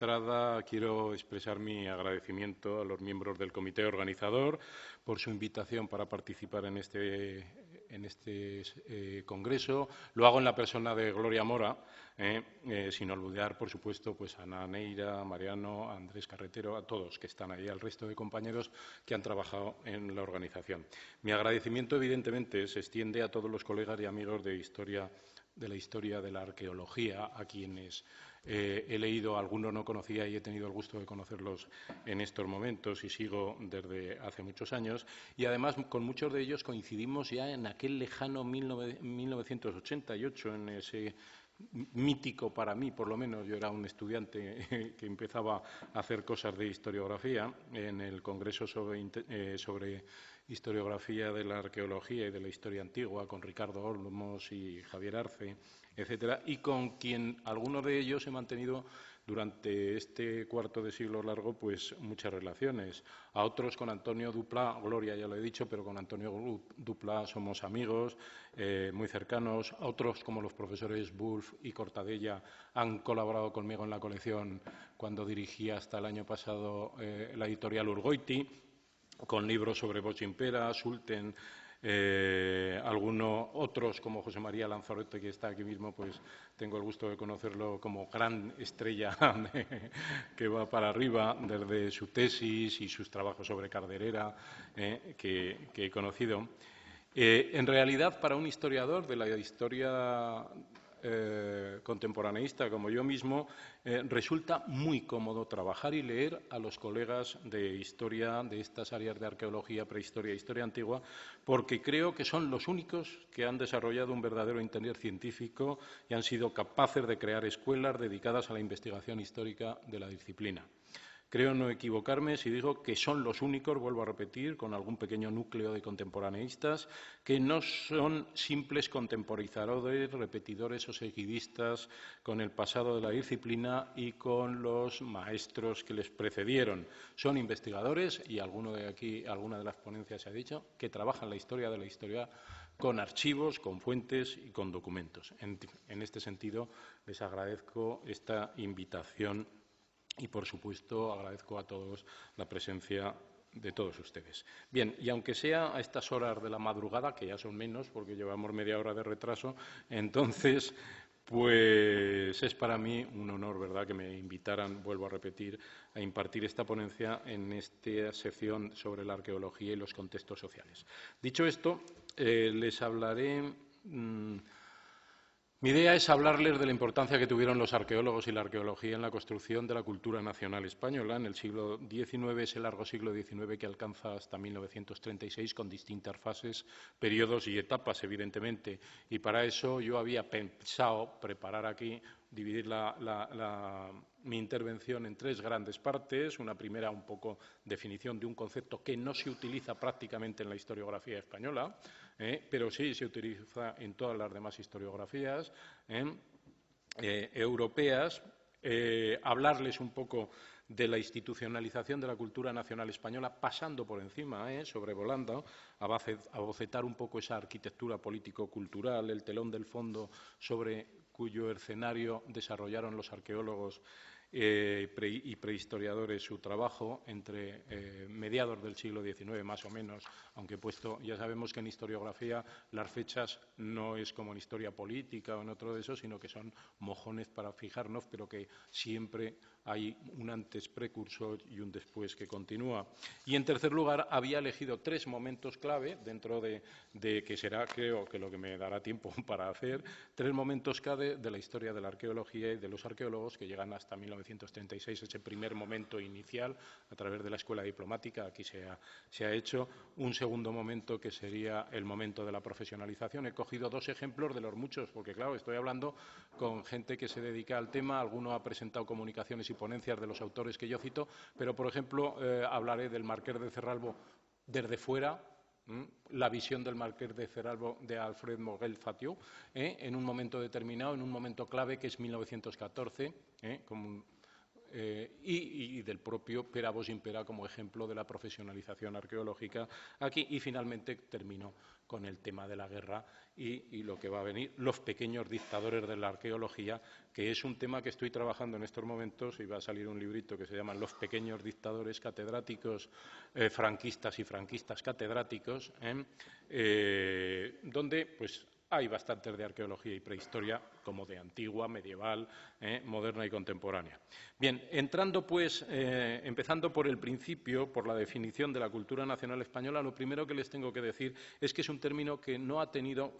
entrada, quiero expresar mi agradecimiento a los miembros del comité organizador por su invitación para participar en este congreso. Lo hago en la persona de Gloria Mora, sin olvidar, por supuesto, pues a Ana Neira, a Mariano, a Andrés Carretero, a todos que están ahí, al resto de compañeros que han trabajado en la organización. Mi agradecimiento, evidentemente, se extiende a todos los colegas y amigos de la historia de la arqueología, a quienes he leído, algunos no conocía y he tenido el gusto de conocerlos en estos momentos y sigo desde hace muchos años. Y además, con muchos de ellos coincidimos ya en aquel lejano 1988, en ese mítico, para mí por lo menos, yo era un estudiante que empezaba a hacer cosas de historiografía, en el Congreso sobre historiografía de la arqueología y de la historia antigua, con Ricardo Olmos y Javier Arce, etcétera, y con quien algunos de ellos he mantenido durante este cuarto de siglo largo pues muchas relaciones. A otros, con Antonio Dupla, Gloria ya lo he dicho, pero con Antonio Dupla somos amigos muy cercanos. A otros, como los profesores Bulf y Cortadella, han colaborado conmigo en la colección cuando dirigía hasta el año pasado la editorial Urgoiti, con libros sobre Bochimpera, Sulten, otros como José María Lanzarote, que está aquí mismo, pues tengo el gusto de conocerlo como gran estrella que va para arriba desde su tesis y sus trabajos sobre Calderera, que he conocido. En realidad, para un historiador de la historia contemporaneista como yo mismo, resulta muy cómodo trabajar y leer a los colegas de historia de estas áreas de arqueología, prehistoria e historia antigua, porque creo que son los únicos que han desarrollado un verdadero interés científico y han sido capaces de crear escuelas dedicadas a la investigación histórica de la disciplina. Creo no equivocarme si digo que son los únicos, vuelvo a repetir, con algún pequeño núcleo de contemporaneistas, que no son simples contemporizadores, repetidores o seguidistas con el pasado de la disciplina y con los maestros que les precedieron. Son investigadores, y alguna de las ponencias se ha dicho, que trabajan la historia de la historia con archivos, con fuentes y con documentos. En este sentido, les agradezco esta invitación. Y, por supuesto, agradezco a todos la presencia de todos ustedes. Bien, y aunque sea a estas horas de la madrugada, que ya son menos porque llevamos media hora de retraso, entonces, pues es para mí un honor, ¿verdad?, que me invitaran, vuelvo a repetir, a impartir esta ponencia en esta sección sobre la arqueología y los contextos sociales. Dicho esto, les hablaré. Mi idea es hablarles de la importancia que tuvieron los arqueólogos y la arqueología en la construcción de la cultura nacional española en el siglo XIX, ese largo siglo XIX que alcanza hasta 1936, con distintas fases, periodos y etapas, evidentemente. Y para eso yo había pensado preparar aquí, dividir mi intervención en tres grandes partes. Una primera, un poco definición de un concepto que no se utiliza prácticamente en la historiografía española, pero sí se utiliza en todas las demás historiografías europeas. Hablarles un poco de la institucionalización de la cultura nacional española, pasando por encima, sobrevolando, a bocetar un poco esa arquitectura político-cultural, el telón del fondo sobre cuyo escenario desarrollaron los arqueólogos y prehistoriadores su trabajo entre mediados del siglo XIX, más o menos, aunque ya sabemos que en historiografía las fechas no es como en historia política o en otro de eso, sino que son mojones para fijarnos, pero que siempre hay un antes precursor y un después que continúa. Y, en tercer lugar, había elegido tres momentos clave, dentro de que será, creo, que lo que me dará tiempo para hacer, tres momentos clave de la historia de la arqueología y de los arqueólogos que llegan hasta 1936, ese primer momento inicial, a través de la escuela diplomática, aquí se ha hecho. Un segundo momento que sería el momento de la profesionalización. He cogido dos ejemplos de los muchos, porque, claro, estoy hablando con gente que se dedica al tema. Alguno ha presentado comunicaciones y ponencias de los autores que yo cito, pero, por ejemplo, hablaré del Marqués de Cerralbo desde fuera, la visión del Marqués de Cerralbo de Alfred Moguel Fatió, en un momento determinado, en un momento clave que es 1914, como y del propio Pere Vos Impera como ejemplo de la profesionalización arqueológica aquí. Y finalmente termino con el tema de la guerra y lo que va a venir, los pequeños dictadores de la arqueología, que es un tema que estoy trabajando en estos momentos, y va a salir un librito que se llama Los pequeños dictadores catedráticos franquistas y franquistas catedráticos, donde pues hay bastantes de arqueología y prehistoria, como de antigua, medieval, moderna y contemporánea. Bien, entrando pues, empezando por el principio, por la definición de la cultura nacional española, lo primero que les tengo que decir es que es un término que no ha tenido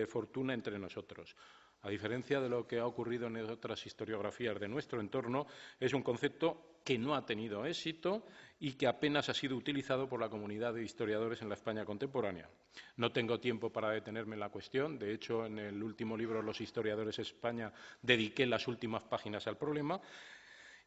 fortuna entre nosotros. A diferencia de lo que ha ocurrido en otras historiografías de nuestro entorno, es un concepto que no ha tenido éxito y que apenas ha sido utilizado por la comunidad de historiadores en la España contemporánea. No tengo tiempo para detenerme en la cuestión. De hecho, en el último libro, Los historiadores de España, dediqué las últimas páginas al problema.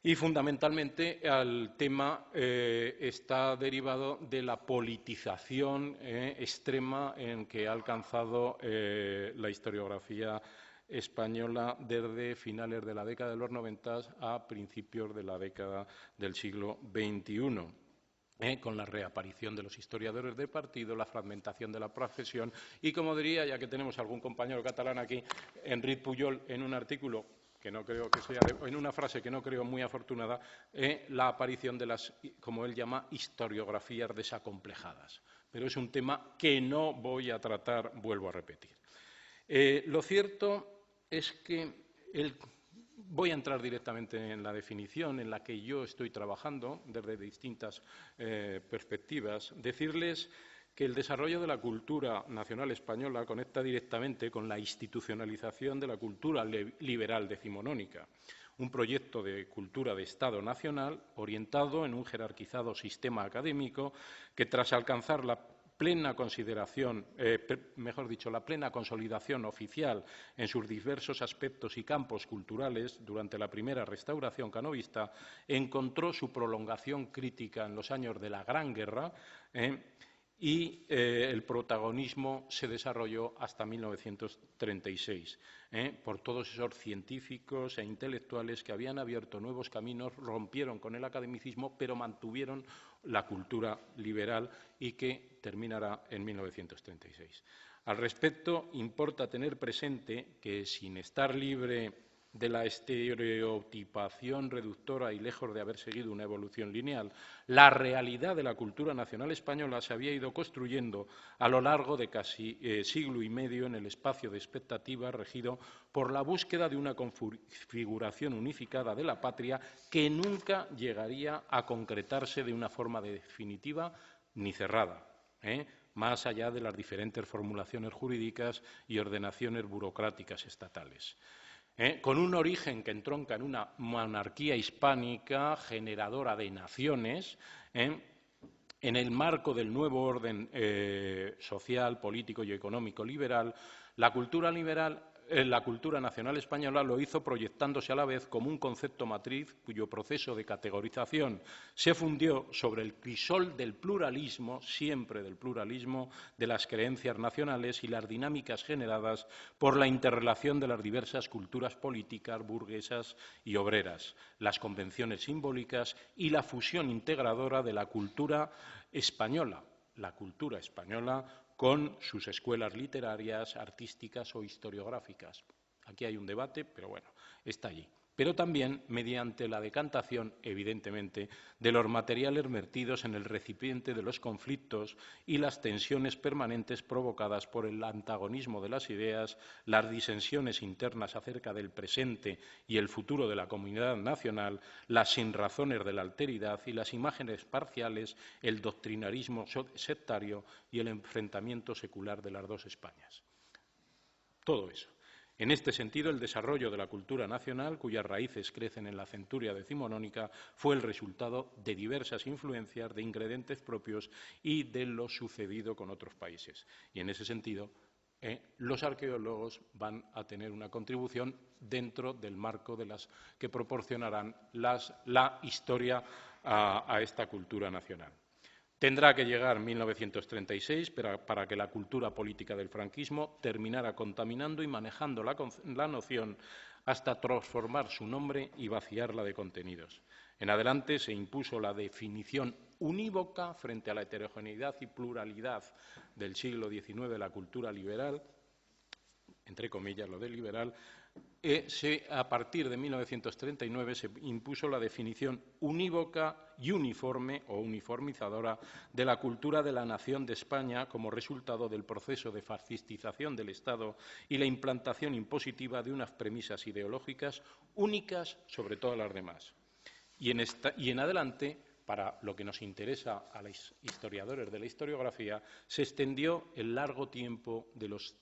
Y fundamentalmente el tema está derivado de la politización extrema en que ha alcanzado la historiografía española desde finales de la década de los 90 a principios de la década del siglo XXI. Con la reaparición de los historiadores de partido, la fragmentación de la profesión y, como diría, ya que tenemos algún compañero catalán aquí, Enric Pujol, en un artículo que no creo que sea, en una frase que no creo muy afortunada, la aparición de las, como él llama, historiografías desacomplejadas. Pero es un tema que no voy a tratar, vuelvo a repetir. Lo cierto es que voy a entrar directamente en la definición en la que yo estoy trabajando desde distintas perspectivas. Decirles que el desarrollo de la cultura nacional española conecta directamente con la institucionalización de la cultura liberal decimonónica, un proyecto de cultura de Estado nacional orientado en un jerarquizado sistema académico que, tras alcanzar la plena consideración, la plena consolidación oficial en sus diversos aspectos y campos culturales durante la primera restauración canovista, encontró su prolongación crítica en los años de la Gran Guerra y el protagonismo se desarrolló hasta 1936 por todos esos científicos e intelectuales que habían abierto nuevos caminos, rompieron con el academicismo, pero mantuvieron la cultura liberal y que terminará en 1936. Al respecto, importa tener presente que, sin estar libre de la estereotipación reductora y lejos de haber seguido una evolución lineal, la realidad de la cultura nacional española se había ido construyendo a lo largo de casi siglo y medio en el espacio de expectativa regido por la búsqueda de una configuración unificada de la patria que nunca llegaría a concretarse de una forma definitiva ni cerrada, más allá de las diferentes formulaciones jurídicas y ordenaciones burocráticas estatales. Con un origen que entronca en una monarquía hispánica generadora de naciones, en el marco del nuevo orden social, político y económico liberal, la cultura nacional española lo hizo proyectándose a la vez como un concepto matriz cuyo proceso de categorización se fundió sobre el crisol del pluralismo, siempre del pluralismo, de las creencias nacionales y las dinámicas generadas por la interrelación de las diversas culturas políticas, burguesas y obreras, las convenciones simbólicas y la fusión integradora de la cultura española con sus escuelas literarias, artísticas o historiográficas. Aquí hay un debate, pero bueno, está allí. Pero también mediante la decantación, evidentemente, de los materiales vertidos en el recipiente de los conflictos y las tensiones permanentes provocadas por el antagonismo de las ideas, las disensiones internas acerca del presente y el futuro de la comunidad nacional, las sinrazones de la alteridad y las imágenes parciales, el doctrinarismo sectario y el enfrentamiento secular de las dos Españas. Todo eso. En este sentido, el desarrollo de la cultura nacional, cuyas raíces crecen en la centuria decimonónica, fue el resultado de diversas influencias, de ingredientes propios y de lo sucedido con otros países. Y en ese sentido, los arqueólogos van a tener una contribución dentro del marco de las que proporcionarán la historia a esta cultura nacional. Tendrá que llegar 1936 para que la cultura política del franquismo terminara contaminando y manejando la noción hasta transformar su nombre y vaciarla de contenidos. En adelante se impuso la definición unívoca frente a la heterogeneidad y pluralidad del siglo XIX de la cultura liberal, entre comillas lo de liberal. A partir de 1939 se impuso la definición unívoca y uniforme o uniformizadora de la cultura de la nación de España como resultado del proceso de fascistización del Estado y la implantación impositiva de unas premisas ideológicas únicas sobre todas las demás. Y en adelante, para lo que nos interesa a los historiadores de la historiografía, se extendió el largo tiempo de los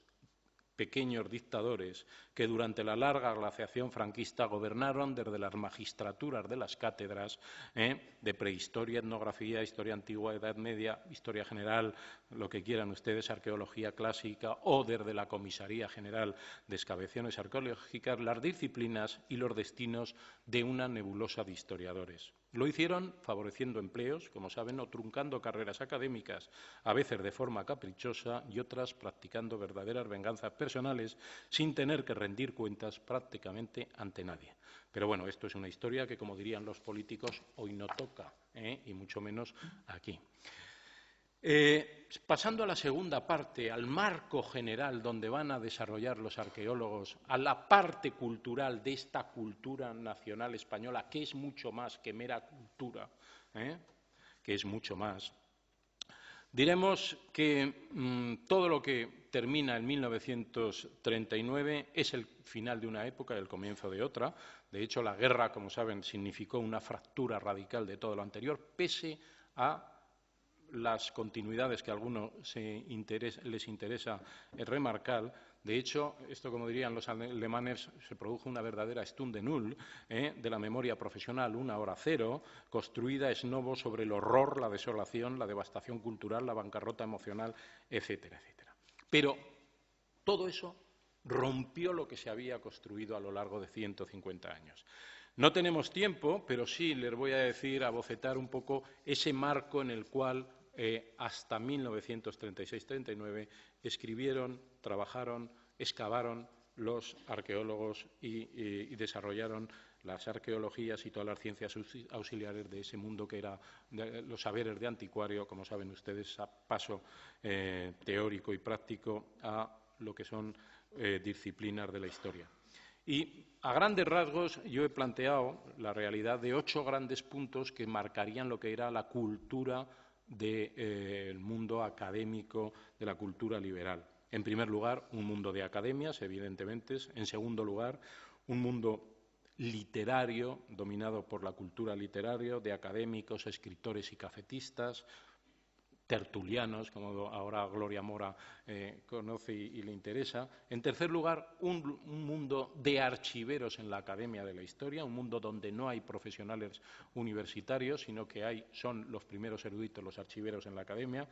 pequeños dictadores que durante la larga glaciación franquista gobernaron desde las magistraturas de las cátedras de prehistoria, etnografía, historia antigua, Edad Media, historia general, lo que quieran ustedes, arqueología clásica, o desde la Comisaría General de Excavaciones Arqueológicas, las disciplinas y los destinos de una nebulosa de historiadores. Lo hicieron favoreciendo empleos, como saben, o truncando carreras académicas, a veces de forma caprichosa y otras practicando verdaderas venganzas personales sin tener que rendir cuentas prácticamente ante nadie. Pero bueno, esto es una historia que, como dirían los políticos, hoy no toca, y mucho menos aquí. Pasando a la segunda parte, al marco general donde van a desarrollar los arqueólogos, a la parte cultural de esta cultura nacional española, que es mucho más que mera cultura, que es mucho más. Diremos que todo lo que termina en 1939 es el final de una época y el comienzo de otra. De hecho, la guerra, como saben, significó una fractura radical de todo lo anterior, pese a las continuidades que a algunos les interesa remarcar. De hecho, esto, como dirían los alemanes, se produjo una verdadera Stunde Null de la memoria profesional, una hora cero, construida ex novo sobre el horror, la desolación, la devastación cultural, la bancarrota emocional, etcétera, etcétera. Pero todo eso rompió lo que se había construido a lo largo de 150 años. No tenemos tiempo, pero sí les voy a decir, a bocetar un poco ese marco en el cual hasta 1936-39 escribieron, trabajaron, excavaron los arqueólogos y desarrollaron las arqueologías y todas las ciencias auxiliares de ese mundo que era los saberes de anticuario, como saben ustedes, a paso teórico y práctico a lo que son disciplinas de la historia. Y a grandes rasgos yo he planteado la realidad de 8 grandes puntos que marcarían lo que era la cultura del mundo académico, de la cultura liberal. En primer lugar, un mundo de academias, evidentemente. En segundo lugar, un mundo literario, dominado por la cultura literaria, de académicos, escritores y cafetistas, tertulianos, como ahora Gloria Mora conoce y le interesa. En tercer lugar, un mundo de archiveros en la Academia de la Historia, un mundo donde no hay profesionales universitarios, sino que son los primeros eruditos, los archiveros en la Academia,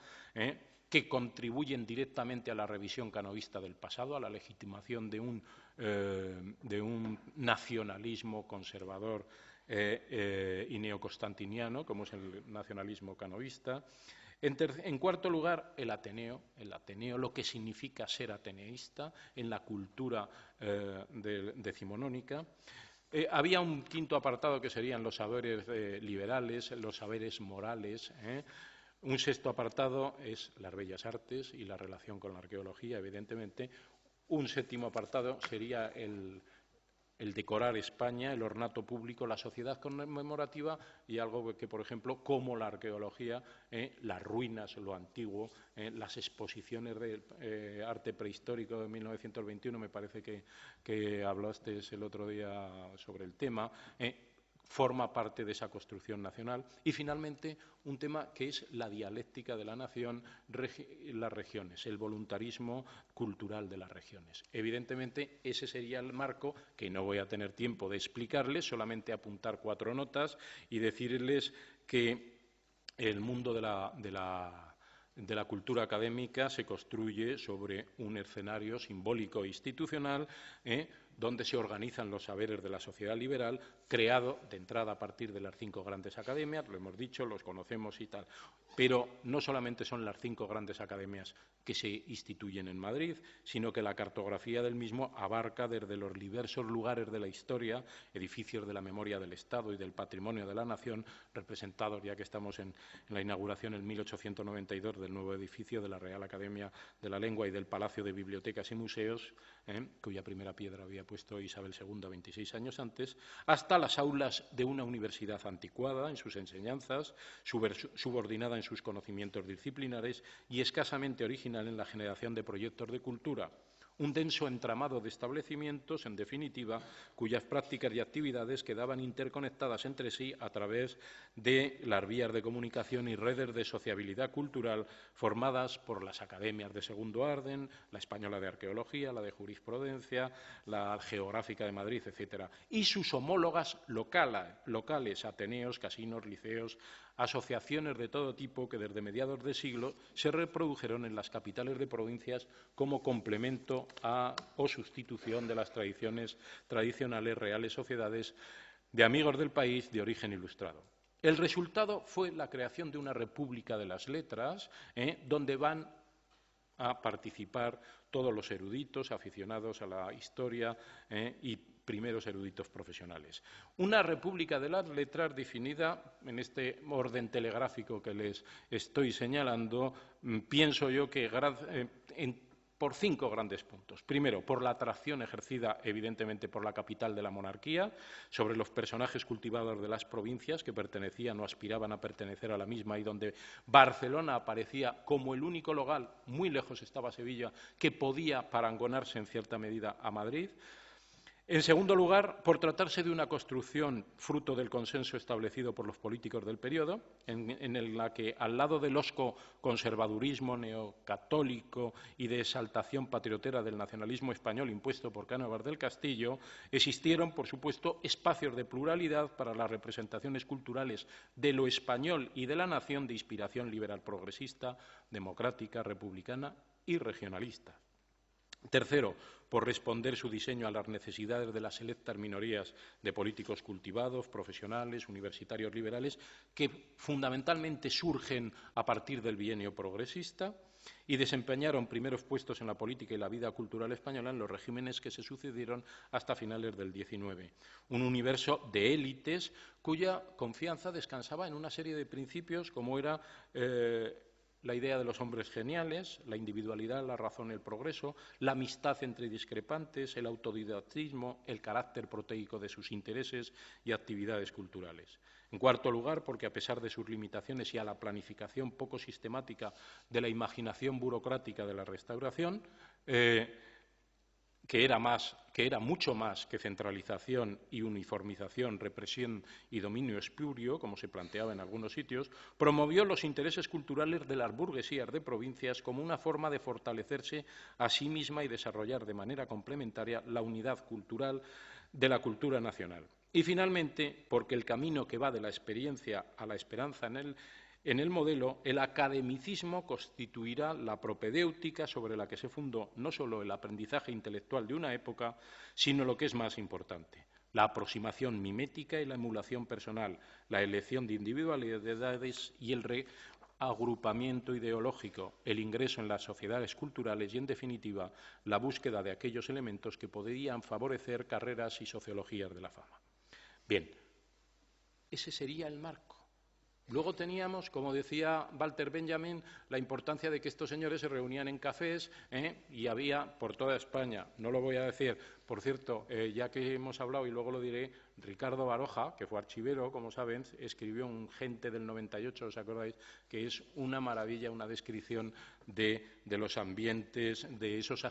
que contribuyen directamente a la revisión canovista del pasado, a la legitimación de un nacionalismo conservador y neoconstantiniano, como es el nacionalismo canovista. En cuarto lugar, el Ateneo, lo que significa ser ateneísta en la cultura decimonónica. Había un quinto apartado que serían los saberes liberales, los saberes morales. Un sexto apartado es las bellas artes y la relación con la arqueología, evidentemente. Un séptimo apartado sería el decorar España, el ornato público, la sociedad conmemorativa y algo que, por ejemplo, como la arqueología, las ruinas, lo antiguo, las exposiciones de arte prehistórico de 1921, me parece que hablaste el otro día sobre el tema, forma parte de esa construcción nacional. Y, finalmente, un tema que es la dialéctica de la nación, las regiones, el voluntarismo cultural de las regiones. Evidentemente, ese sería el marco que no voy a tener tiempo de explicarles, solamente apuntar 4 notas y decirles que el mundo de la cultura académica se construye sobre un escenario simbólico e institucional donde se organizan los saberes de la sociedad liberal, creado de entrada a partir de las 5 grandes academias, lo hemos dicho, los conocemos y tal. Pero no solamente son las 5 grandes academias que se instituyen en Madrid, sino que la cartografía del mismo abarca desde los diversos lugares de la historia, edificios de la memoria del Estado y del patrimonio de la nación, representados, ya que estamos en la inauguración en 1892 del nuevo edificio de la Real Academia de la Lengua y del Palacio de Bibliotecas y Museos, cuya primera piedra había puesto Isabel II 26 años antes, hasta las aulas de una universidad anticuada en sus enseñanzas, subordinada en sus conocimientos disciplinares y escasamente original en la generación de proyectos de cultura. Un denso entramado de establecimientos, en definitiva, cuyas prácticas y actividades quedaban interconectadas entre sí a través de las vías de comunicación y redes de sociabilidad cultural formadas por las academias de segundo orden, la Española de Arqueología, la de Jurisprudencia, la Geográfica de Madrid, etcétera, y sus homólogas locales, ateneos, casinos, liceos, asociaciones de todo tipo que desde mediados de siglo se reprodujeron en las capitales de provincias como complemento o sustitución de las tradicionales reales sociedades de amigos del país de origen ilustrado. El resultado fue la creación de una República de las Letras, donde van a participar todos los eruditos aficionados a la historia y primeros eruditos profesionales. Una República de las Letras definida en este orden telegráfico que les estoy señalando, pienso yo que por 5 grandes puntos. Primero, por la atracción ejercida, evidentemente, por la capital de la monarquía, sobre los personajes cultivados de las provincias que pertenecían o aspiraban a pertenecer a la misma y donde Barcelona aparecía como el único local, muy lejos estaba Sevilla, que podía parangonarse en cierta medida a Madrid. En segundo lugar, por tratarse de una construcción fruto del consenso establecido por los políticos del periodo, en la que, al lado del hosco conservadurismo neocatólico y de exaltación patriotera del nacionalismo español impuesto por Cánovas del Castillo, existieron, por supuesto, espacios de pluralidad para las representaciones culturales de lo español y de la nación de inspiración liberal progresista, democrática, republicana y regionalista. Tercero, por responder su diseño a las necesidades de las selectas minorías de políticos cultivados, profesionales, universitarios liberales, que fundamentalmente surgen a partir del bienio progresista y desempeñaron primeros puestos en la política y la vida cultural española en los regímenes que se sucedieron hasta finales del XIX. Un universo de élites cuya confianza descansaba en una serie de principios como era la idea de los hombres geniales, la individualidad, la razón, el progreso, la amistad entre discrepantes, el autodidactismo, el carácter proteico de sus intereses y actividades culturales. En cuarto lugar, porque a pesar de sus limitaciones y a la planificación poco sistemática de la imaginación burocrática de la Restauración, que era mucho más que centralización y uniformización, represión y dominio espurio, como se planteaba en algunos sitios, promovió los intereses culturales de las burguesías de provincias como una forma de fortalecerse a sí misma y desarrollar de manera complementaria la unidad cultural de la cultura nacional. Y, finalmente, porque el camino que va de la experiencia a la esperanza en el modelo, el academicismo constituirá la propedéutica sobre la que se fundó no solo el aprendizaje intelectual de una época, sino lo que es más importante, la aproximación mimética y la emulación personal, la elección de individualidades y el reagrupamiento ideológico, el ingreso en las sociedades culturales y, en definitiva, la búsqueda de aquellos elementos que podrían favorecer carreras y sociologías de la fama. Bien, ese sería el marco. Luego teníamos, como decía Walter Benjamin, la importancia de que estos señores se reunían en cafés y había por toda España, no lo voy a decir, por cierto, ya que hemos hablado y luego lo diré, Ricardo Baroja, que fue archivero, como saben, escribió un Gente del 98, ¿os acordáis?, que es una maravilla, una descripción de los ambientes, de esos,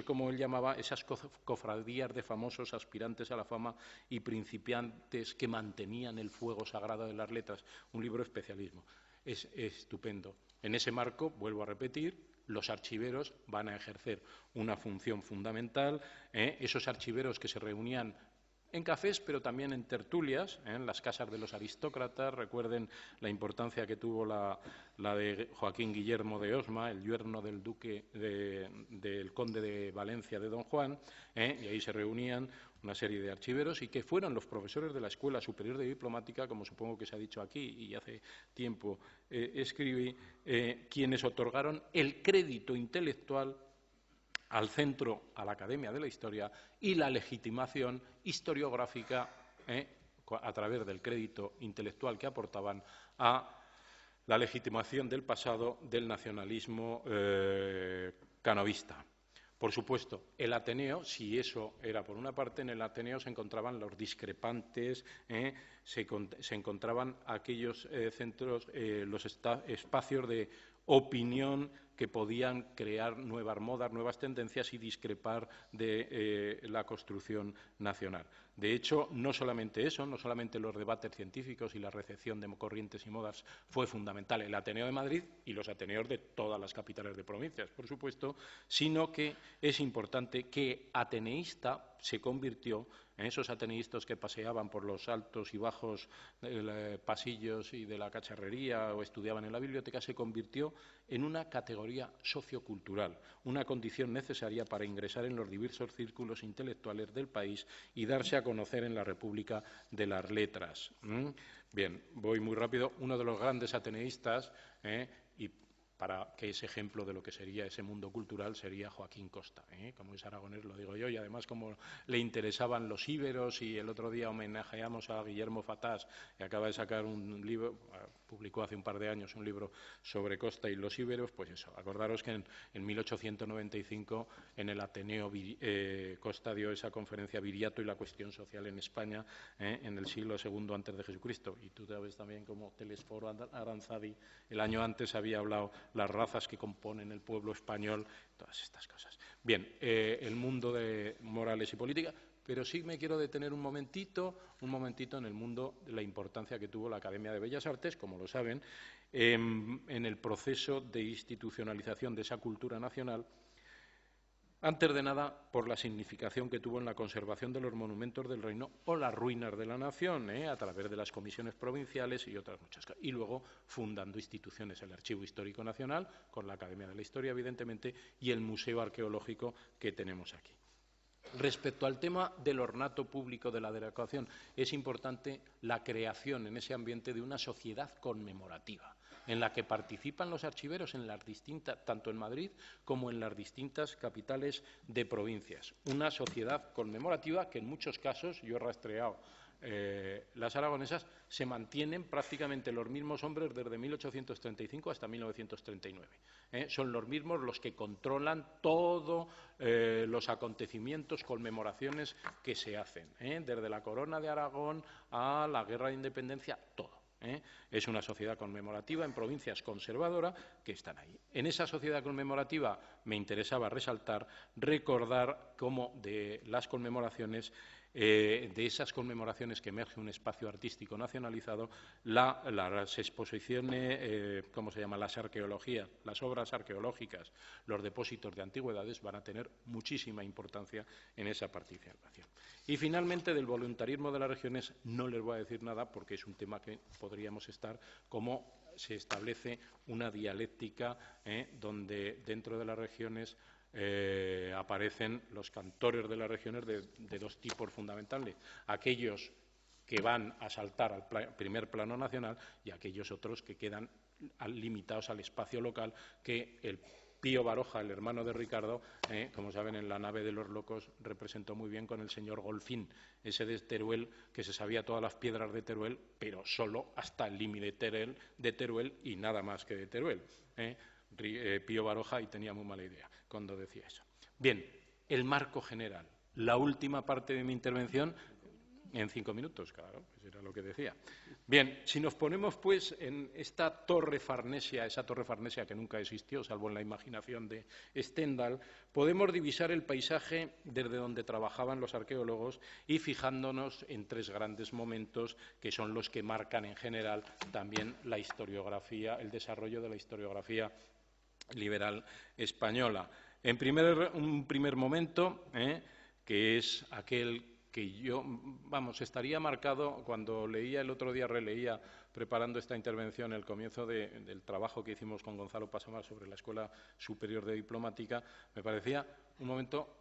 como él llamaba, esas cofradías de famosos aspirantes a la fama y principiantes que mantenían el fuego sagrado de las letras. Un libro especialismo. Es estupendo. En ese marco, vuelvo a repetir, los archiveros van a ejercer una función fundamental. Esos archiveros que se reunían en cafés, pero también en tertulias, en las casas de los aristócratas. Recuerden la importancia que tuvo la de Joaquín Guillermo de Osma, el yerno del duque del conde de Valencia de Don Juan, y ahí se reunían una serie de archiveros y que fueron los profesores de la Escuela Superior de Diplomática, como supongo que se ha dicho aquí y hace tiempo escribí, quienes otorgaron el crédito intelectual al centro, a la Academia de la Historia, y la legitimación historiográfica a través del crédito intelectual que aportaban a la legitimación del pasado del nacionalismo canovista. Por supuesto, el Ateneo, si eso era por una parte, en el Ateneo se encontraban los discrepantes, se encontraban aquellos centros, los espacios de opinión que podían crear nuevas modas, nuevas tendencias y discrepar de la construcción nacional. De hecho, no solamente eso, no solamente los debates científicos y la recepción de corrientes y modas fue fundamental el Ateneo de Madrid y los Ateneos de todas las capitales de provincias, por supuesto, sino que es importante que ateneísta se convirtió en esos ateneístas que paseaban por los altos y bajos pasillos y de la cacharrería o estudiaban en la biblioteca, se convirtió en una categoría sociocultural, una condición necesaria para ingresar en los diversos círculos intelectuales del país y darse a conocer en la República de las Letras. Bien, voy muy rápido. Uno de los grandes ateneístas, y para que ese ejemplo de lo que sería ese mundo cultural sería Joaquín Costa. Como es aragonés, lo digo yo, y además como le interesaban los íberos, y el otro día homenajeamos a Guillermo Fatás, que acaba de sacar un libro, publicó hace un par de años un libro sobre Costa y los íberos, pues eso, acordaros que en 1895 en el Ateneo Costa dio esa conferencia Viriato y la cuestión social en España en el siglo II antes de Jesucristo, y tú sabes también como Telesforo Aranzadi el año antes había hablado las razas que componen el pueblo español, todas estas cosas. Bien, el mundo de morales y política, pero sí me quiero detener un momentito en el mundo de la importancia que tuvo la Academia de Bellas Artes, como lo saben, en el proceso de institucionalización de esa cultura nacional. Antes de nada, por la significación que tuvo en la conservación de los monumentos del reino o las ruinas de la nación, a través de las comisiones provinciales y otras muchas cosas. Y luego fundando instituciones, el Archivo Histórico Nacional, con la Academia de la Historia, evidentemente, y el Museo Arqueológico que tenemos aquí. Respecto al tema del ornato público de la decoración, es importante la creación en ese ambiente de una sociedad conmemorativa, en la que participan los archiveros en las distintas, tanto en Madrid como en las distintas capitales de provincias. Una sociedad conmemorativa que en muchos casos, yo he rastreado las aragonesas, se mantienen prácticamente los mismos hombres desde 1835 hasta 1939. Son los mismos los que controlan todos los acontecimientos, conmemoraciones que se hacen, desde la Corona de Aragón a la Guerra de Independencia, todo. Es una sociedad conmemorativa en provincias conservadora que están ahí. En esa sociedad conmemorativa me interesaba recordar cómo de las conmemoraciones, de esas conmemoraciones que emerge un espacio artístico nacionalizado, las exposiciones, las arqueologías, las obras arqueológicas, los depósitos de antigüedades van a tener muchísima importancia en esa participación. Y finalmente, del voluntarismo de las regiones no les voy a decir nada porque es un tema que podríamos estar, como se establece una dialéctica donde dentro de las regiones aparecen los cantores de las regiones de dos tipos fundamentales, aquellos que van a saltar al primer plano nacional y aquellos otros que quedan limitados al espacio local, que el Pío Baroja, el hermano de Ricardo, como saben, en La nave de los locos representó muy bien con el señor Golfín, ese de Teruel, que se sabía todas las piedras de Teruel, pero solo hasta el límite de Teruel y nada más que de Teruel. Pío Baroja, y tenía muy mala idea cuando decía eso. Bien, el marco general. La última parte de mi intervención, en 5 minutos, claro, pues era lo que decía. Bien, si nos ponemos pues en esta torre farnesia, esa torre farnesia que nunca existió, salvo en la imaginación de Stendhal, podemos divisar el paisaje desde donde trabajaban los arqueólogos y fijándonos en 3 grandes momentos que son los que marcan en general también la historiografía, el desarrollo de la historiografía liberal española. En un primer momento, que es aquel que yo, vamos, estaría marcado cuando leía el otro día, releía, preparando esta intervención, el comienzo del trabajo que hicimos con Gonzalo Pasamar sobre la Escuela Superior de Diplomática, me parecía un momento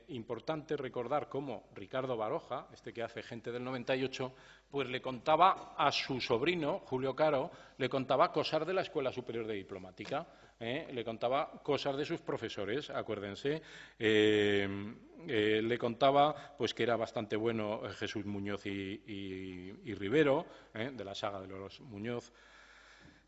importante recordar cómo Ricardo Baroja, este que hace Gente del 98, pues le contaba a su sobrino, Julio Caro, le contaba cosas de la Escuela Superior de Diplomática, le contaba cosas de sus profesores, acuérdense, le contaba pues que era bastante bueno Jesús Muñoz y Rivero, de la saga de los Muñoz,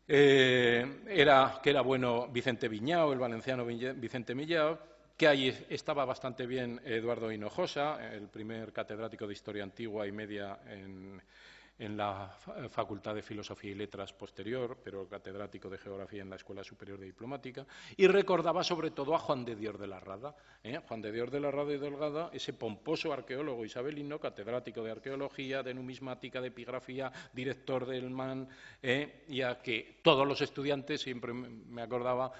que era bueno Vicente Viñao, el valenciano Vicente Millao, que ahí estaba bastante bien Eduardo Hinojosa, el primer catedrático de Historia Antigua y Media en la Facultad de Filosofía y Letras posterior, pero catedrático de Geografía en la Escuela Superior de Diplomática, y recordaba sobre todo a Juan de Dios de la Rada. Juan de Dios de la Rada y Delgado, ese pomposo arqueólogo isabelino, catedrático de Arqueología, de Numismática, de Epigrafía, director del MAN, y a que todos los estudiantes, siempre me acordaba,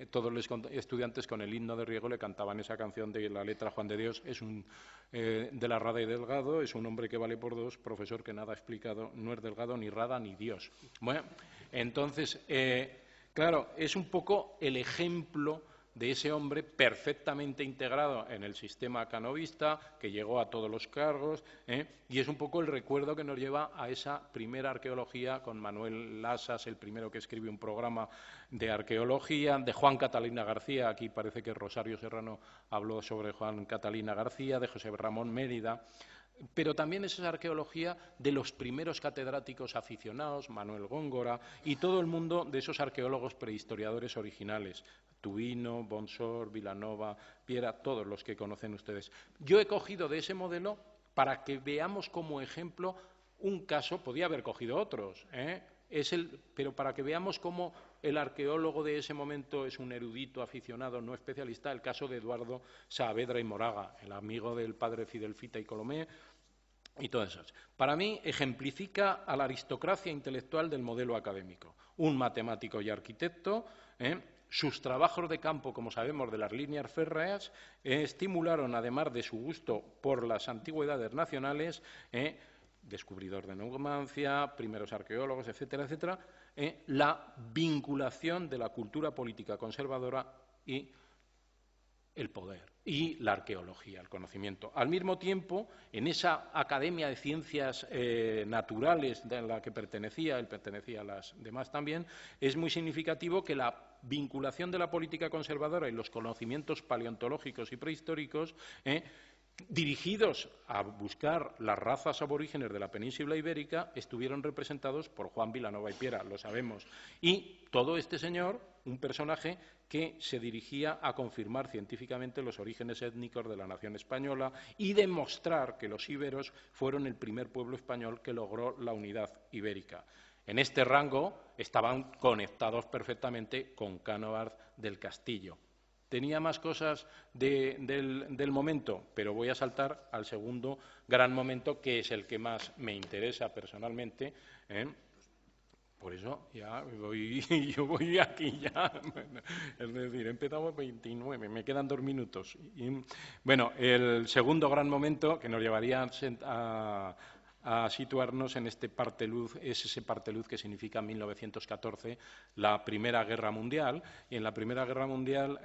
todos los estudiantes con el himno de Riego le cantaban esa canción de la letra Juan de Dios, es un de la Rada y Delgado, es un hombre que vale por dos, profesor que nada ha explicado, no es Delgado ni Rada ni Dios. Bueno, entonces, claro, es un poco el ejemplo de ese hombre perfectamente integrado en el sistema canovista, que llegó a todos los cargos, y es un poco el recuerdo que nos lleva a esa primera arqueología con Manuel Lasas, el primero que escribe un programa de arqueología, de Juan Catalina García, aquí parece que Rosario Serrano habló sobre Juan Catalina García, de José Ramón Mérida, pero también es esa arqueología de los primeros catedráticos aficionados, Manuel Góngora, y todo el mundo de esos arqueólogos prehistoriadores originales, Tubino, Bonsor, Vilanova, Piera, todos los que conocen ustedes. Yo he cogido de ese modelo para que veamos como ejemplo un caso, podía haber cogido otros, pero para que veamos cómo el arqueólogo de ese momento es un erudito aficionado, no especialista, el caso de Eduardo Saavedra y Moraga, el amigo del padre Fidel Fita y Colomé, y todas esas. Para mí ejemplifica a la aristocracia intelectual del modelo académico. Un matemático y arquitecto, sus trabajos de campo, como sabemos, de las líneas férreas, estimularon, además de su gusto por las antigüedades nacionales, descubridor de Numancia, primeros arqueólogos, etcétera, etcétera, la vinculación de la cultura política conservadora y el poder y la arqueología, el conocimiento. Al mismo tiempo, en esa Academia de Ciencias Naturales de la que pertenecía, él pertenecía a las demás también, es muy significativo que la vinculación de la política conservadora y los conocimientos paleontológicos y prehistóricos dirigidos a buscar las razas aborígenes de la península ibérica, estuvieron representados por Juan Vilanova y Piera, lo sabemos. Y todo este señor, un personaje que se dirigía a confirmar científicamente los orígenes étnicos de la nación española y demostrar que los íberos fueron el primer pueblo español que logró la unidad ibérica. En este rango estaban conectados perfectamente con Cánovas del Castillo. Tenía más cosas del momento, pero voy a saltar al segundo gran momento, que es el que más me interesa personalmente. Por eso yo voy aquí ya. Es decir, empezamos 29, me quedan 2 minutos. Bueno, el segundo gran momento que nos llevaría a situarnos en este parteluz, es ese parteluz que significa 1914, la Primera Guerra Mundial. Y en la Primera Guerra Mundial,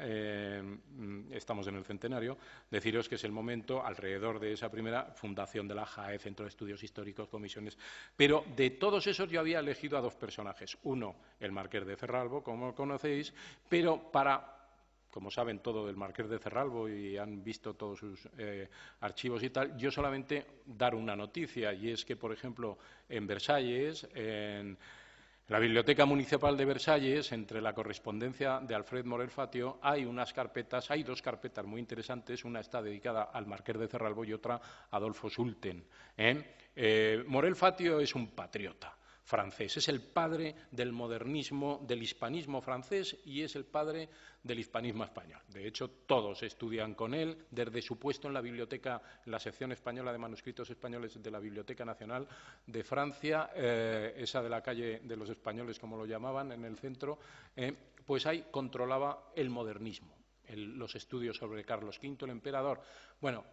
estamos en el centenario, deciros que es el momento, alrededor de esa primera, fundación de la JAE, Centro de Estudios Históricos, comisiones. Pero de todos esos yo había elegido a 2 personajes. Uno, el Marqués de Cerralbo, como conocéis, pero como saben todo del Marqués de Cerralbo y han visto todos sus archivos y tal, yo solamente dar una noticia, y es que, por ejemplo, en Versalles, en la Biblioteca Municipal de Versalles, entre la correspondencia de Alfred Morel Fatio, hay 2 carpetas muy interesantes, una está dedicada al Marqués de Cerralbo y otra a Adolfo Sulten. Morel Fatio es un patriota francés, es el padre del modernismo, del hispanismo francés y es el padre del hispanismo español. De hecho, todos estudian con él, desde su puesto en la biblioteca, en la sección española de manuscritos españoles de la Biblioteca Nacional de Francia, esa de la calle de los españoles, como lo llamaban, en el centro, pues ahí controlaba el modernismo, los estudios sobre Carlos V, el emperador. Bueno,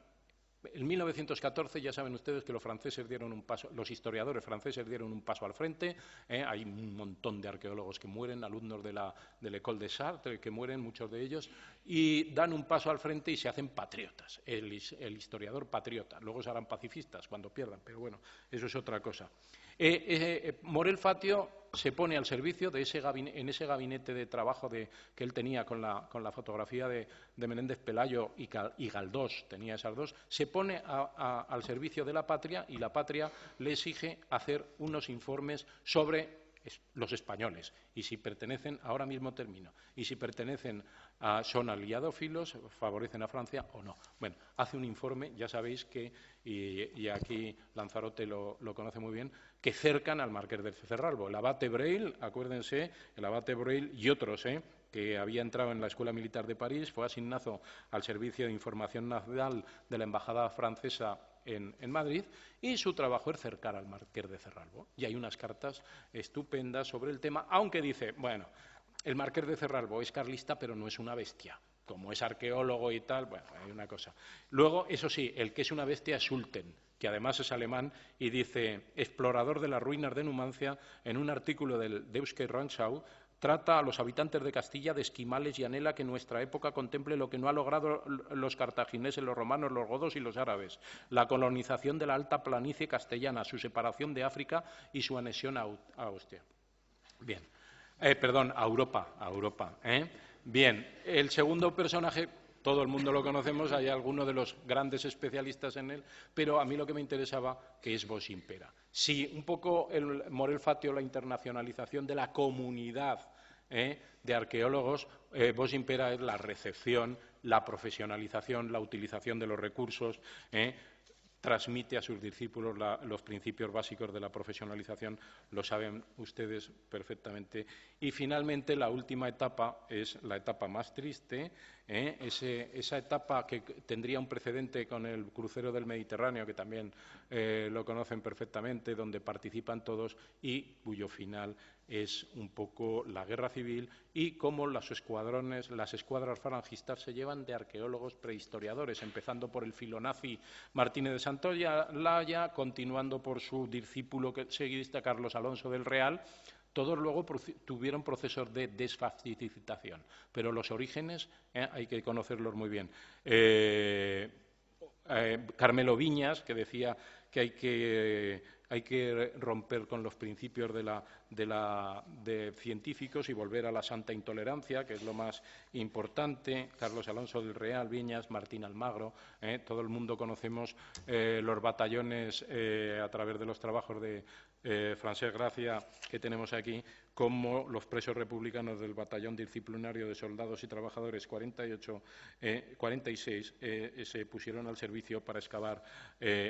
En 1914 ya saben ustedes que los franceses dieron un paso, los historiadores franceses dieron un paso al frente. Hay un montón de arqueólogos que mueren, alumnos de la École des Arts que mueren, muchos de ellos, y dan un paso al frente y se hacen patriotas. El historiador patriota. Luego se harán pacifistas cuando pierdan, pero bueno, eso es otra cosa. Morel Fatio se pone al servicio de en ese gabinete de trabajo que él tenía con la fotografía de Menéndez Pelayo y Galdós, tenía esas dos, se pone al servicio de la Patria, y la Patria le exige hacer unos informes sobre los españoles, y si pertenecen, ahora mismo termino, y si pertenecen son aliadófilos, favorecen a Francia o no. Bueno, hace un informe, ya sabéis que, y aquí Lanzarote lo conoce muy bien, que cercan al marqués de Cerralbo. El abate Breil, acuérdense, el abate Breil y otros, que había entrado en la Escuela Militar de París, fue asignado al Servicio de Información Nacional de la Embajada Francesa en Madrid, y su trabajo es cercar al marqués de Cerralbo. Y hay unas cartas estupendas sobre el tema, aunque dice, bueno, el marqués de Cerralbo es carlista, pero no es una bestia. Como es arqueólogo y tal, bueno, hay una cosa. Luego, eso sí, el que es una bestia es Sulten, que además es alemán, y dice, explorador de las ruinas de Numancia, en un artículo del Deutsche Rundschau, trata a los habitantes de Castilla de esquimales y anhela que nuestra época contemple lo que no han logrado los cartagineses, los romanos, los godos y los árabes: la colonización de la alta planicie castellana, su separación de África y su anexión a Austria. Bien, a Europa. Bien, el segundo personaje, todo el mundo lo conocemos, hay algunos de los grandes especialistas en él, pero a mí lo que me interesaba, que es Bosch Impera. Sí, un poco el Morel Fatio, la internacionalización de la comunidad de arqueólogos, Bosch Impera es la recepción, la profesionalización, la utilización de los recursos, transmite a sus discípulos los principios básicos de la profesionalización, lo saben ustedes perfectamente. Y finalmente la última etapa es la etapa más triste, esa etapa que tendría un precedente con el crucero del Mediterráneo, que también lo conocen perfectamente, donde participan todos y cuyo final es un poco la guerra civil y cómo las escuadras falangistas se llevan de arqueólogos prehistoriadores, empezando por el filonazi Martínez de Santolaya, continuando por su discípulo seguidista Carlos Alonso del Real. Todos luego tuvieron procesos de desfascistización, pero los orígenes hay que conocerlos muy bien. Carmelo Viñas, que decía que hay que romper con los principios de científicos y volver a la santa intolerancia, que es lo más importante. Carlos Alonso del Real, Viñas, Martín Almagro, todo el mundo conocemos los batallones a través de los trabajos de Francesc Gracia que tenemos aquí, como los presos republicanos del Batallón Disciplinario de Soldados y Trabajadores 46 se pusieron al servicio para excavar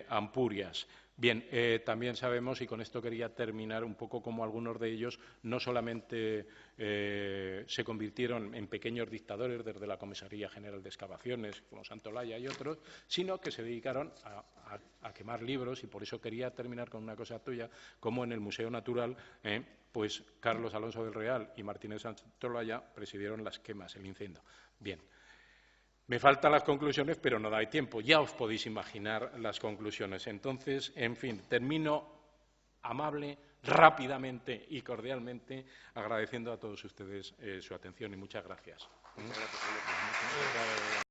Ampurias. Bien, también sabemos, y con esto quería terminar, un poco como algunos de ellos no solamente se convirtieron en pequeños dictadores desde la Comisaría General de Excavaciones, como Santolaya y otros, sino que se dedicaron a quemar libros, y por eso quería terminar con una cosa tuya, como en el Museo Natural, pues Carlos Alonso del Real y Martínez Santolaya presidieron las quemas, el incendio. Bien. Me faltan las conclusiones, pero no da tiempo. Ya os podéis imaginar las conclusiones. Entonces, en fin, termino amable, rápidamente y cordialmente agradeciendo a todos ustedes su atención y muchas gracias.